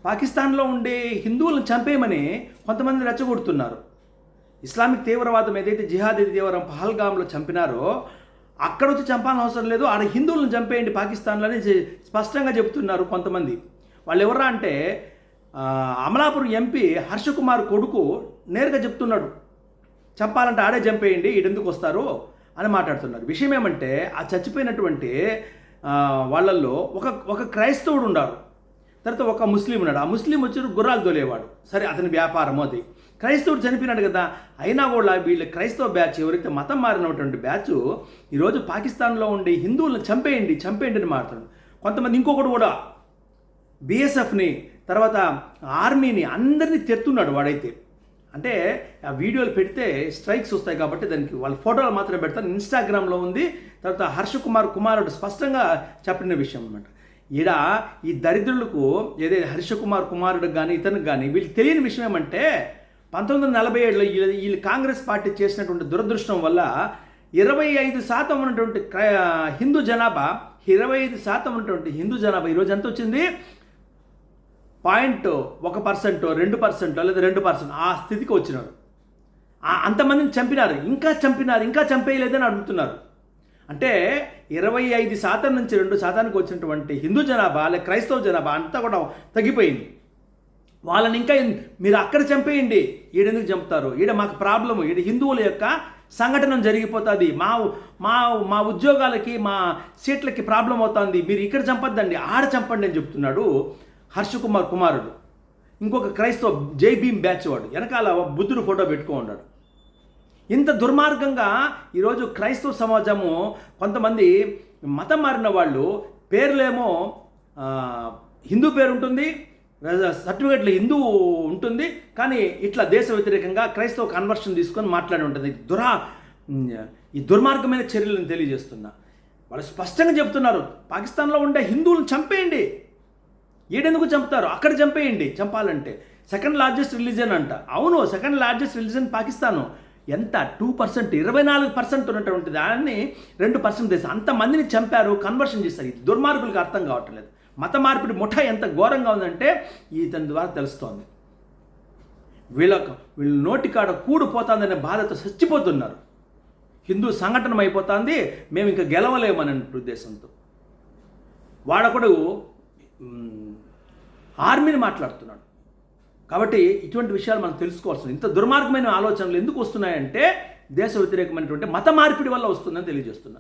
పాకిస్తాన్లో ఉండే హిందువులను చంపేయమని కొంతమంది రెచ్చగొడుతున్నారు. ఇస్లామిక్ తీవ్రవాదం ఏదైతే జిహాదీ తీవ్రం పహల్గామ్లో చంపినారో అక్కడ వచ్చి చంపాల్సిన అవసరం లేదు, ఆడ హిందువులను చంపేయండి పాకిస్తాన్లో అని స్పష్టంగా చెబుతున్నారు కొంతమంది. వాళ్ళు ఎవరా అంటే అమలాపురం ఎంపీ హర్షకుమార్ కొడుకు నేరుగా చెప్తున్నాడు, చంపాలంటే ఆడే చంపేయండి, ఈడెందుకు వస్తారు అని మాట్లాడుతున్నారు. విషయం ఏమంటే ఆ చచ్చిపోయినటువంటి వాళ్ళల్లో ఒక క్రైస్తవుడు ఉన్నారు, తర్వాత ఒక ముస్లిం ఉన్నాడు. ఆ ముస్లిం వచ్చి గుర్రాలు తోలేవాడు, సరే అతని వ్యాపారం అది. క్రైస్తవుడు చనిపోయినాడు కదా, అయినా కూడా వీళ్ళ క్రైస్తవ బ్యాచ్ ఎవరైతే మతం మారినటువంటి బ్యాచ్ ఈరోజు పాకిస్తాన్లో ఉండే హిందువులను చంపేయండి అని మాట్లాడు. కొంతమంది ఇంకొకటి కూడా బీఎస్ఎఫ్ని తర్వాత ఆర్మీని అందరినీ తెస్తున్నాడు వాడైతే. అంటే ఆ వీడియోలు పెడితే స్ట్రైక్స్ వస్తాయి కాబట్టి దానికి వాళ్ళ ఫోటోలు మాత్రమే పెడతారు. ఇన్స్టాగ్రామ్లో ఉంది. తర్వాత హర్షకుమార్ కుమారుడు స్పష్టంగా చెప్పిన విషయం అన్నమాట. ఈడ ఈ దరిద్రులకు ఏదైతే హర్షకుమార్ కుమారుడు కానీ ఇతనికి కానీ వీళ్ళకి తెలియని విషయం ఏమంటే 1947లో వీళ్ళు కాంగ్రెస్ పార్టీ చేసినటువంటి దురదృష్టం వల్ల 25% ఉన్నటువంటి హిందూ జనాభా 25% ఉన్నటువంటి హిందూ జనాభా ఈరోజు ఎంత వచ్చింది? 0.1%, 2% లేదా 2% ఆ స్థితికి వచ్చినారు. అంతమందిని చంపినారు, ఇంకా చంపేయలేదని అడుగుతున్నారు. అంటే 25% నుంచి 2%కి వచ్చినటువంటి హిందూ జనాభా లేదా క్రైస్తవ జనాభా అంతా కూడా తగ్గిపోయింది. వాళ్ళని ఇంకా మీరు అక్కడ చంపేయండి, ఈడెందుకు చంపుతారు, ఈడ మాకు ప్రాబ్లము, ఈడ హిందువుల యొక్క సంఘటన జరిగిపోతుంది, మా ఉద్యోగాలకి మా సీట్లకి ప్రాబ్లం అవుతుంది, మీరు ఇక్కడ చంపద్దండి ఆడ చంపండి అని చెప్తున్నాడు హర్షకుమార్ కుమారుడు. ఇంకొక క్రైస్తవ జై భీమ్ బ్యాచ్ వాడు వెనకాల బుద్ధుడు ఫోటో పెట్టుకో ఉన్నాడు. ఇంత దుర్మార్గంగా ఈరోజు క్రైస్తవ సమాజము కొంతమంది మతం మారిన వాళ్ళు పేర్లేమో హిందూ పేరు ఉంటుంది, సర్టిఫికెట్లు హిందూ ఉంటుంది, కానీ ఇట్లా దేశ వ్యతిరేకంగా క్రైస్తవ కన్వర్షన్ తీసుకొని మాట్లాడి ఉంటుంది. ఈ దుర్మార్గమైన చర్యలను తెలియజేస్తున్నా. వాళ్ళు స్పష్టంగా చెప్తున్నారు, పాకిస్తాన్లో ఉండే హిందువులను చంపేయండి, ఏడెందుకు చంపుతారు, అక్కడ చంపేయండి. చంపాలంటే సెకండ్ లార్జెస్ట్ రిలీజన్ అంట. అవును, సెకండ్ లార్జెస్ట్ రిలీజన్ పాకిస్తాను. ఎంత 2%, 24% ఉన్నటువంటి దాన్ని 2% దేశం అంతమందిని చంపారు, కన్వర్షన్ చేస్తారు. ఈ దుర్మార్గులకు అర్థం కావట్లేదు. మత మార్పిడి ముఠ ఎంత ఘోరంగా ఉందంటే ఇతని ద్వారా తెలుస్తోంది. వీళ్ళ నోటికాడ కూడిపోతుందనే బాధతో చచ్చిపోతున్నారు. హిందూ సంఘటన అయిపోతుంది, మేము ఇంకా గెలవలేమనే ఉద్దేశంతో వాడొకడు ఆర్మీని మాట్లాడుతున్నాడు. కాబట్టి ఇటువంటి విషయాలు మనం తెలుసుకోవాల్సింది. ఇంత దుర్మార్గమైన ఆలోచనలు ఎందుకు వస్తున్నాయంటే దేశ వ్యతిరేకమైనటువంటి మత మార్పిడి వల్ల వస్తుందని తెలియజేస్తున్నా.